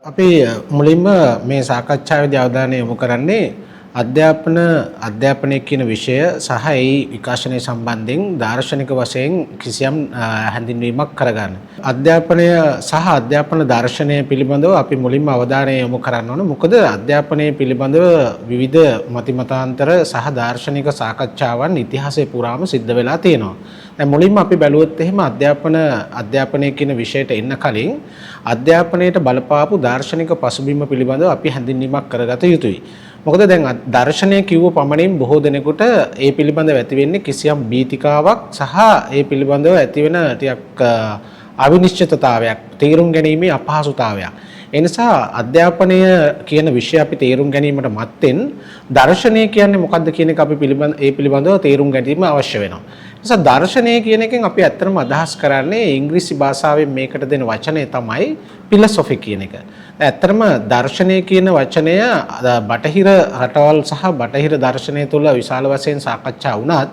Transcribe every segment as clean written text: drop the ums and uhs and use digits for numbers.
අපි මුලින්ම මේ සාකච්ඡාවේදී අවධානය යොමු කරන්නේ අධ්‍යාපනය කියන විෂය සහ ඒ විකාශනය සම්බන්ධයෙන් දාර්ශනික වශයෙන් කිසියම් හැඳින්වීමක් කරගන්න. අධ්‍යාපනය සහ අධ්‍යාපන දර්ශනය පිළිබඳව අපි මුලින්ම අවධානය යොමු කරන්න ඕන. මොකද අධ්‍යාපනය පිළිබඳව විවිධ මතිමතාන්තර සහ දාර්ශනික සාකච්ඡාවන් ඉතිහාසයේ පුරාම සිද්ධ වෙලා තියෙනවා. දැන් මුලින්ම අපි බැලුවොත් එහෙම අධ්‍යාපනය කියන විෂයට එන්න කලින් අධ්‍යාපනයට බලපාපු දාර්ශනික පසුබිම පිළිබඳව අපි හැඳින්වීමක් කරගත යුතුයි. මොකද දැන් දර්ශනය කිව්ව පමණින් බොහෝ දෙනෙකුට ඒ පිළිබඳව ඇති වෙන්නේ කිසියම් බීතිකාවක් සහ ඒ පිළිබඳව ඇති වෙන ටිකක් අවිනිශ්චිතතාවයක්, තේරුම් ගැනීමේ අපහසුතාවයක්. ඒ නිසා අධ්‍යාපනය කියන විෂය අපි තේරුම් ගැනීමට මත්තෙන් දර්ශනය කියන්නේ මොකක්ද කියන එක අපි පිළිබඳව තේරුම් ගැනීම අවශ්‍ය වෙනවා. නිසා දර්ශනය කියන එකෙන් අපි ඇත්තටම අදහස් කරන්නේ ඉංග්‍රීසි භාෂාවෙන් මේකට දෙන වචනය තමයි ෆිලොසොෆි කියන එක. ඇත්තටම දර්ශනය කියන වචනය බටහිර රටවල් සහ බටහිර දර්ශනය තුළ විශාල වශයෙන් සාකච්ඡා වුණත්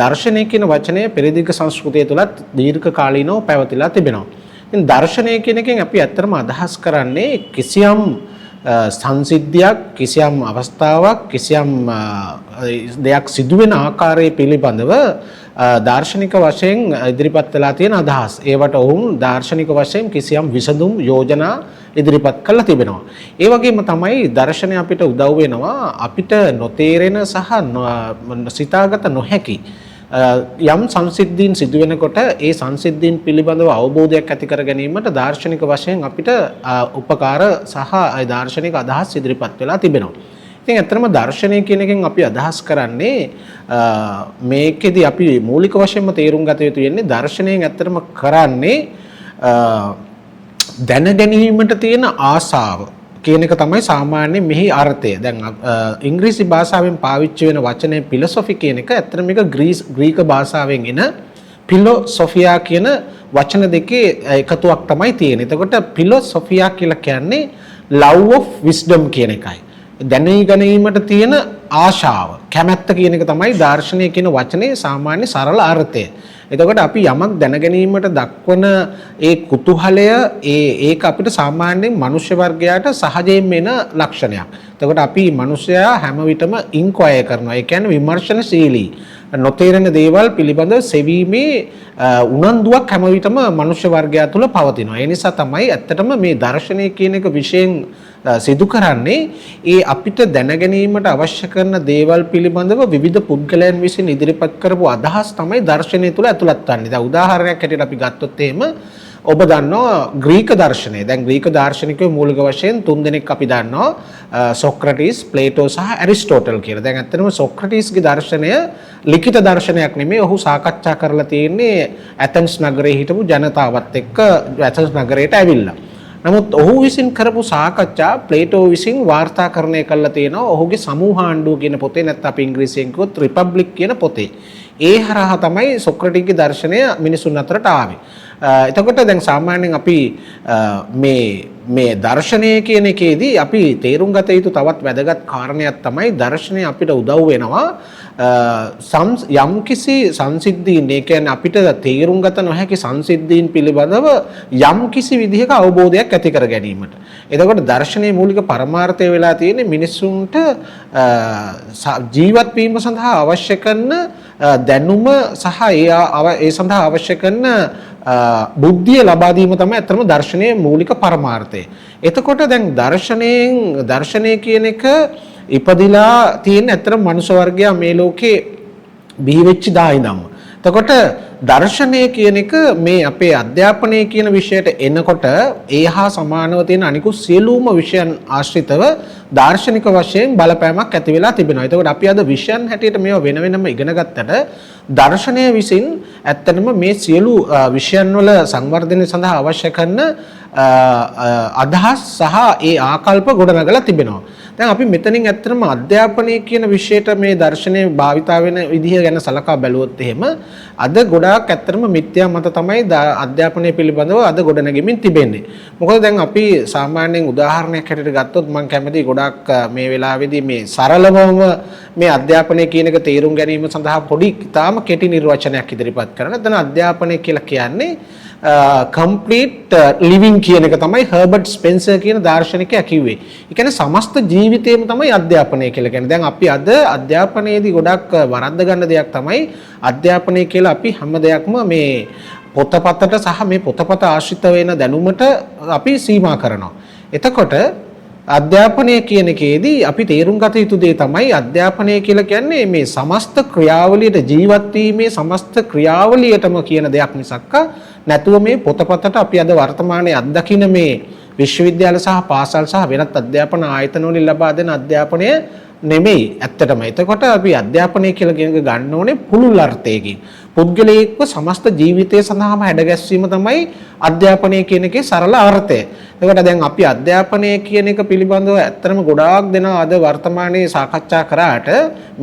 දර්ශනය කියන වචනය පෙරදිග සංස්කෘතිය තුළත් දීර්ඝ කාලීනව පැවතිලා තිබෙනවා. ඉතින් දර්ශනය කියන එකෙන් අපි ඇත්තටම අදහස් කරන්නේ කිසියම් සංසිද්ධියක්, කිසියම් අවස්ථාවක්, කිසියම් දෙයක් සිදුවෙන ආකාරය පිළිබඳව දාර්ශනික වශයෙන් ඉදිරිපත් වෙලා තියෙන අදහස්. ඒවට ඔවුන් දාර්ශනික වශයෙන් කිසියම් විසඳුම් යෝජනා ඉදිරිපත් කරලා තිබෙනවා. ඒ වගේම තමයි දර්ශනය අපිට උදව් වෙනවා අපිට නොතේරෙන සහ සිතාගත නොහැකි යම් සංසිද්ධීන් සිදු වෙනකොට ඒ සංසිද්ධීන් පිළිබඳව අවබෝධයක් ඇති කර ගැනීමට දාර්ශනික වශයෙන් අපිට උපකාර සහ දාර්ශනික අදහස් ඉදිරිපත් වෙලා තිබෙනවා. ඉතින් ඇත්තටම දර්ශනය කියන එකෙන් අපි අදහස් කරන්නේ මේකෙදි අපි මූලික වශයෙන්ම තේරුම් ගත යුතු වෙන්නේ දර්ශනයෙන් ඇත්තටම කරන්නේ දැන ගැනීමට තියෙන ආසාව කියන එක තමයි සාමාන්‍යයෙන් මෙහි අර්ථය. දැන් ඉංග්‍රීසි භාෂාවෙන් පාවිච්චි වෙන වචනේ ෆිලොසොෆි කියන එක ඇත්තට මේක ග්‍රීක භාෂාවෙන් එන ෆිලොසොෆියා කියන වචන දෙකේ එකතුවක් තමයි තියෙන්නේ. එතකොට ෆිලොසොෆියා කියලා කියන්නේ love of wisdom කියන එකයි. දැනී ගැනීමට තියෙන ආශාව, කැමැත්ත කියන එක තමයි දාර්ශනික කියන වචනේ සාමාන්‍ය සරල අර්ථය. එතකොට අපි යමක් දැන ගැනීමට දක්වන ඒ කුතුහලය ඒක අපිට සාමාන්‍යයෙන් මනුෂ්‍ය වර්ගයාට සහජයෙන් එන ලක්ෂණයක්. එතකොට අපි මනුෂ්‍යයා හැම විටම ඉන්ක්වයර් කරනවා. ඒ කියන්නේ විමර්ශනශීලී. නොතේරෙන දේවල් පිළිබඳව සෙවීමේ උනන්දුවක් හැම විටම මනුෂ්‍ය වර්ගයා තුළ පවතිනවා. ඒ නිසා තමයි ඇත්තටම මේ දර්ශනය කියන එක විශේෂයෙන් සිදු කරන්නේ ඒ අපිට දැන ගැනීමට අවශ්‍ය කරන දේවල් පිළිබඳව විවිධ පුද්ගලයන් විසින් ඉදිරිපත් කරපු අදහස් තමයි දර්ශනය තුළ ඇතුළත් වන්නේ. දැන් උදාහරණයක් හැටියට අපි ගත්තොත් එහෙම ඔබ දන්නවා ග්‍රීක දර්ශනය. දැන් ග්‍රීක දාර්ශනිකයෝ මූලික වශයෙන් තුන් දෙනෙක් අපි දන්නවා සොක්‍රටිස්, ප්ලේටෝ සහ ඇරිස්ටෝටල් කියලා. දැන් ඇත්තටම සොක්‍රටිස්ගේ දර්ශනය ලිඛිත දර්ශනයක් නෙමෙයි. ඔහු සාකච්ඡා කරලා තියෙන්නේ ඇතන්ස් නගරයේ හිටපු ජනතාවත් එක්ක ඇතන්ස් නගරයට ඇවිල්ලා. නමුත් ඔහු විසින් කරපු සාකච්ඡා ප්ලේටෝ විසින් වාර්තාකරණය කරලා තියෙනවා ඔහුගේ සමූහාණ්ඩුව කියන පොතේ, නැත්නම් අපි ඉංග්‍රීසියෙන් කිව්වොත් රිපබ්ලික් කියන පොතේ. ඒ හරහා තමයි සොක්‍රටිස්ගේ දර්ශනය මිනිසුන් අතරට ආවේ. එතකොට දැන් සාමාන්‍යයෙන් අපි මේ දර්ශනය කියන එකේදී අපි තේරුම් ගත යුතු තවත් වැදගත් කාරණයක් තමයි දර්ශනය අපිට උදව් වෙනවා යම් කිසි සංසිද්ධීන්, ඒ කියන්නේ අපිට තේරුම් ගත නොහැකි සංසිද්ධීන් පිළිබඳව යම් කිසි විදිහක අවබෝධයක් ඇති කර ගැනීමට. එතකොට දර්ශනයේ මූලික පරමාර්ථය වෙලා තියෙන්නේ මිනිසුන්ට ජීවත් වීම සඳහා අවශ්‍ය කරන දැනුම සහ ඒ සඳහා අවශ්‍ය කරන බුද්ධිය ලබා දීම තමයි අතරම දර්ශනයේ මූලික පරමාර්ථය. එතකොට දැන් දර්ශනය කියන එක ඉපදිලා තියෙන අතරම මනුෂ්‍ය වර්ගයා මේ ලෝකේ බිහි වෙච්ච දා ඉඳන්ම. එතකොට දර්ශනය කියන එක මේ අපේ අධ්‍යාපනය කියන විෂයට එනකොට ඒ හා සමානව තියෙන අනිකුත් සියලුම විෂයන් ආශ්‍රිතව දාර්ශනික වශයෙන් බලපෑමක් ඇති වෙලා තිබෙනවා. එතකොට අපි අද විෂයන් හැටියට මේවා වෙන වෙනම ඉගෙන ගත්තට දර්ශනය විසින් ඇත්තටම මේ සියලු විෂයන් වල සංවර්ධනය සඳහා අවශ්‍ය කරන අදහස් සහ ඒ ආකල්ප ගොඩනගලා තිබෙනවා. දැන් අපි මෙතනින් ඇත්තටම අධ්‍යාපනය කියන විෂයට මේ දර්ශනය භාවිතා වෙන විදිහ ගැන සලකා බැලුවොත් එහෙම අද ගොඩාක් ඇත්තටම මිත්‍යා මත තමයි අධ්‍යාපනය පිළිබඳව අද ගොඩනැගෙමින් තිබෙන්නේ. මොකද දැන් අපි සාමාන්‍යයෙන් උදාහරණයක් හැටියට ගත්තොත් මම කැමතියි ගොඩාක් මේ වෙලාවේදී මේ සරලවම මේ අධ්‍යාපනය කියන එක තේරුම් ගැනීම සඳහා පොඩි තාම කෙටි නිර්වචනයක් ඉදිරිපත් කරන්න. එතන අධ්‍යාපනය කියලා කියන්නේ complete living කියන එක තමයි හර්බර්ට් ස්පෙන්සර් කියන දාර්ශනිකයා කිව්වේ. ඒ කියන්නේ සමස්ත ජීවිතේම තමයි අධ්‍යාපනය කියලා කියන්නේ. දැන් අපි අද අධ්‍යාපනයේදී ගොඩක් වරද්ද ගන්න දෙයක් තමයි අධ්‍යාපනය කියලා අපි හැම දෙයක්ම මේ පොතපතට සහ මේ පොතපත ආශ්‍රිත වෙන දැනුමට අපි සීමා කරනවා. එතකොට අධ්‍යාපනය කියන එකේදී අපි තේරුම් ගත යුතු දේ තමයි අධ්‍යාපනය කියලා කියන්නේ මේ සමස්ත ක්‍රියාවලියට ජීවත් වීමේ සමස්ත ක්‍රියාවලියටම කියන දෙයක් මිසක් නැතුව මේ පොතපතට අපි අද වර්තමානයේ අත්දකින මේ විශ්වවිද්‍යාල සහ පාසල් සහ වෙනත් අධ්‍යාපන ආයතන වලින් ලබා දෙන අධ්‍යාපනය නෙමෙයි ඇත්තටම. එතකොට අපි අධ්‍යාපනය කියලා කියන එක ගන්න ඕනේ පුළුල් අර්ථයකින්. පුද්ගලයෙක්ව සමස්ත ජීවිතය සඳහාම හැඩගැස්වීම තමයි අධ්‍යාපනය කියන එකේ සරල අර්ථය. එතකොට දැන් අපි අධ්‍යාපනය කියන එක පිළිබඳව ඇත්තටම ගොඩාක් දෙනා අද වර්තමානයේ සාකච්ඡා කරාට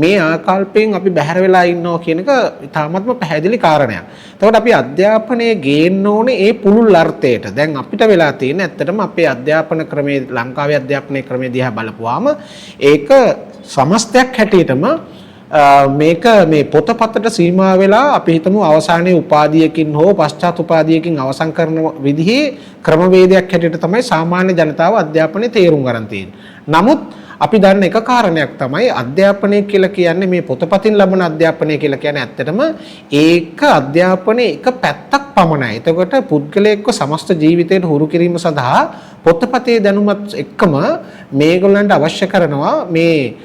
මේ ආකල්පයෙන් අපි බැහැර වෙලා ඉන්නවා කියන එක ඉතාමත්ම පැහැදිලි කාරණයක්. එතකොට අපි අධ්‍යාපනය ගේන්න ඕනේ ඒ පුළුල් අර්ථයට. දැන් අපිට වෙලා තියෙන ඇත්තටම අපේ අධ්‍යාපන ක්‍රමයේ ලංකාවේ අධ්‍යාපන ක්‍රමයේ දිහා බලපුවාම ඒක සමස්තයක් හැටියටම මේක මේ පොතපතට සීමා වෙලා අපි හිතමු අවසානයේ උපාධියකින් හෝ පශ්චාත් උපාධියකින් අවසන් කරන විදිහේ ක්‍රමවේදයක් හැටියට තමයි සාමාන්‍ය ජනතාව අධ්‍යාපනයේ තේරුම් ගන්න තියෙන්නේ. නමුත් අපි දන්න එක කාරණයක් තමයි අධ්‍යාපනය කියලා කියන්නේ මේ පොතපතින් ලබන අධ්‍යාපනය කියලා කියන්නේ ඇත්තටම ඒක අධ්‍යාපනයේ එක පැත්තක් පමණයි. එතකොට පුද්ගලයෙක්ව සමස්ත ජීවිතයට හුරු කිරීම සඳහා පොතපතේ දැනුමත් එක්කම මේගොල්ලන්ට අවශ්‍ය කරනවා මේ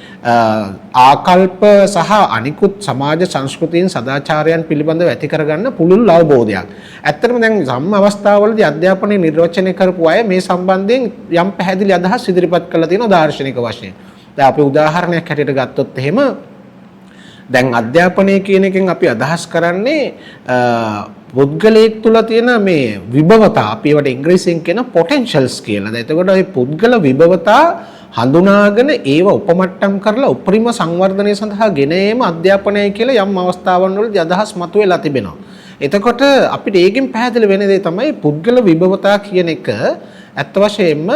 ආකල්ප සහ අනිකුත් සමාජ සංස්කෘතියන් සදාචාරයන් පිළිබඳව ඇති කරගන්න පුළුල් අවබෝධයක්. ඇත්තටම දැන් සම්ම අවස්ථාවලදී අධ්‍යාපනයේ නිර්වචනය කරපු අය මේ සම්බන්ධයෙන් යම් පැහැදිලි අදහස් ඉදිරිපත් කරලා තියෙනවා දාර්ශනික වශයෙන්. දැන් අපි උදාහරණයක් හැටියට ගත්තොත් එහෙම දැන් අධ්‍යාපනය කියන එකෙන් අපි අදහස් කරන්නේ පුද්ගලයෙක් තුළ තියෙන මේ විභවතා අපි ඒවට ඉංග්‍රීසියෙන් කියන potentials කියලා. දැන් එතකොට මේ පුද්ගල විභවතා හඳුනාගෙන ඒව උපමට්ටම් කරලා උපරිම සංවර්ධනය සඳහා ගෙන ඒම අධ්‍යාපනයයි කියලා යම් අවස්ථාවන් වලදී අදහස් මතුවලා තිබෙනවා. එතකොට අපිට ඒකෙන් පැහැදිලි වෙන දේ තමයි පුද්ගල විභවතා කියන එක ඇත්ත වශයෙන්ම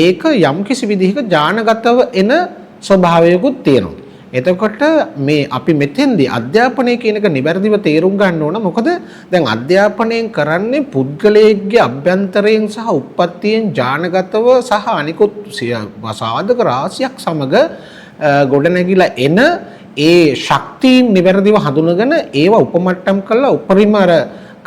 ඒක යම් කිසි විදිහක ඥානගතව එන ස්වභාවයකුත් තියෙනවා. එතකොට මේ අපි මෙතෙන්දී අධ්‍යාපනය කියන එක නිවැරදිව තේරුම් ගන්න ඕන. මොකද දැන් අධ්‍යාපනයෙන් කරන්නේ පුද්ගලයෙක්ගේ අභ්‍යන්තරයෙන් සහ උප්පත්තියෙන් ඥානගතව සහ අනිකුත් සාධක රාශියක් සමග ගොඩනැගිලා එන ඒ ශක්තියින් නිවැරදිව හඳුනගෙන ඒව උපමට්ටම් කරලා උපරිම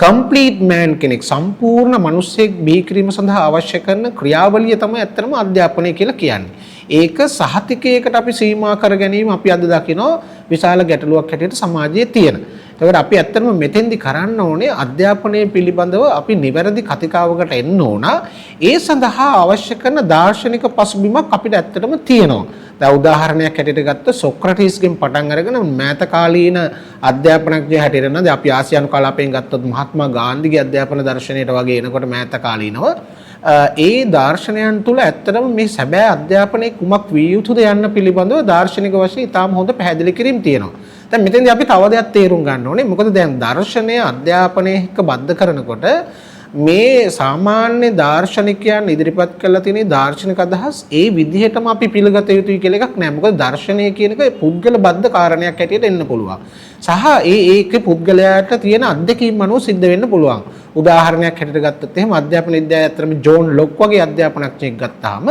complete man කෙනෙක් සම්පූර්ණ මිනිසෙක් බිහි කිරීම සඳහා අවශ්‍ය කරන ක්‍රියාවලිය තමයි ඇත්තටම අධ්‍යාපනය කියලා කියන්නේ. ඒක සහතිකයකට අපි සීමා කර ගැනීම අපි අද දකිනවා විශාල ගැටලුවක් හැටියට සමාජයේ තියෙන. ඒකට අපි ඇත්තටම මෙතෙන්දි කරන්න ඕනේ අධ්‍යාපනය පිළිබඳව අපි නිවැරදි කතිකාවකට එන්න ඕන. ඒ සඳහා අවශ්‍ය කරන දාර්ශනික පසුබිමක් අපිට ඇත්තටම තියෙනවා. දැන් උදාහරණයක් හැටියට ගත්ත සොක්‍රටිස්ගෙන් පටන් අරගෙන මෑත කාලීන අධ්‍යාපනඥයෙක් හැටියට නේද අපි ආසියානු කලාපයෙන් ගත්තොත් මහත්මා ගාන්ධිගේ අධ්‍යාපන දර්ශනයට වගේ එනකොට මෑත කාලීනව ඒ දාර්ශනයන් තුල ඇත්තටම මේ සැබෑ අධ්‍යාපනයේ කුමක් විය යුතුද යන්න පිළිබඳව දාර්ශනික වශයෙන් ඉතාම හොඳ පැහැදිලි කිරීම තියෙනවා. දැන් මෙතෙන්දී අපි තව දෙයක් තේරුම් ගන්න ඕනේ. මොකද දැන් දර්ශනය අධ්‍යාපනයේ එක්ක බද්ධ කරනකොට මේ සාමාන්‍ය දාර්ශනිකයන් ඉදිරිපත් කරලා තියෙන දාර්ශනික අදහස් ඒ විදිහටම අපි පිළිගත යුතුයි කියලා එකක් නැහැ. මොකද දර්ශනය කියන එක පුද්ගල බද්ධ කාරණයක් හැටියට එන්න පුළුවන්. සහ ඒකේ පුද්ගලයාට තියෙන අත්දැකීම් අනුව සිද්ධ වෙන්න පුළුවන්. උදාහරණයක් හැටියට ගත්තොත් එහෙම අධ්‍යාපන විද්‍යාවේ අතරම ජෝන් ලොක් වගේ අධ්‍යාපනඥයෙක් ගත්තාම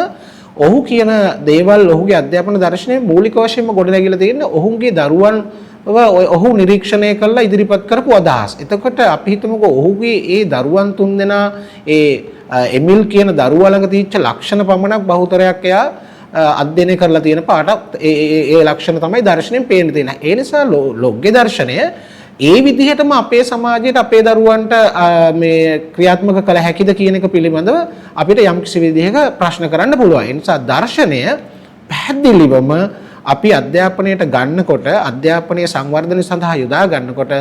ඔහු කියන දේවල් ඔහුගේ අධ්‍යාපන දර්ශනයේ මූලික වශයෙන්ම ගොඩනැගිලා තියෙන ඔහුගේ දරුවන් ඔහු නිරීක්ෂණය කළා ඉදිරිපත් කරපු අදහස්. එතකොට අපි හිතමුකෝ ඔහුගේ ඒ දරුවන් තුන්දෙනා ඒ එමිල් කියන දරුවා ළඟ තියෙච්ච ලක්ෂණ පමණක් බහුතරයක් එයා අධ්‍යයනය කරලා තියෙන පාඩක් ඒ ලක්ෂණ තමයි දර්ශනයෙන් පේන්න තියෙන. ඒ නිසා ලොග්ගේ දර්ශනය ඒ විදිහටම අපේ සමාජයට අපේ දරුවන්ට මේ ක්‍රියාත්මක කළ හැකිද කියන එක පිළිබඳව අපිට යම්කිසි විදිහක ප්‍රශ්න කරන්න පුළුවන්. ඒ නිසා දර්ශනය පැහැදිලිවම අපි අධ්‍යාපනයට ගන්නකොට අධ්‍යාපනයේ සංවර්ධනය සඳහා යොදා ගන්නකොට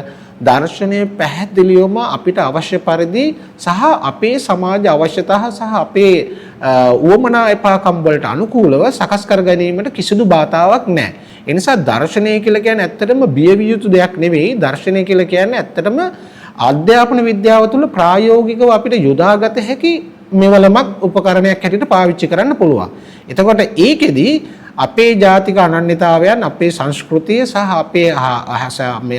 දර්ශනය පැහැදිලිවම අපිට අවශ්‍ය පරිදි සහ අපේ සමාජ අවශ්‍යතා සහ අපේ උවමනා එපාකම් වලට අනුකූලව සකස් කර ගැනීමට කිසිදු බාධාවක් නැහැ. ඒ නිසා දර්ශනය කියලා කියන්නේ ඇත්තටම බියවිය යුතු දෙයක් නෙවෙයි. දර්ශනය කියලා කියන්නේ ඇත්තටම අධ්‍යාපන විද්‍යාව තුළ ප්‍රායෝගිකව අපිට යොදාගත හැකි මෙවලමක් උපකරණයක් හැටියට පාවිච්චි කරන්න පුළුවන්. එතකොට ඒකෙදි අපේ ජාතික අනන්‍යතාවයන් අපේ සංස්කෘතිය සහ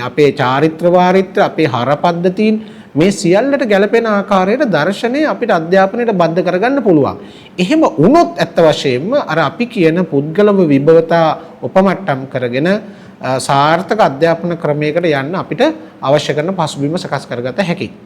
අපේ චාරිත්‍ර වාරිත්‍ර අපේ හර පද්ධතීන් මේ සියල්ලට ගැලපෙන ආකාරයට දර්ශනය අපිට අධ්‍යාපනයට බද්ධ කරගන්න පුළුවන්. එහෙම වුණොත් ඇත්ත වශයෙන්ම අර අපි කියන පුද්ගලව විභවතා උපමට්ටම් කරගෙන සාර්ථක අධ්‍යාපන ක්‍රමයකට යන්න අපිට අවශ්‍ය කරන පසුබිම සකස් කරගත හැකියි.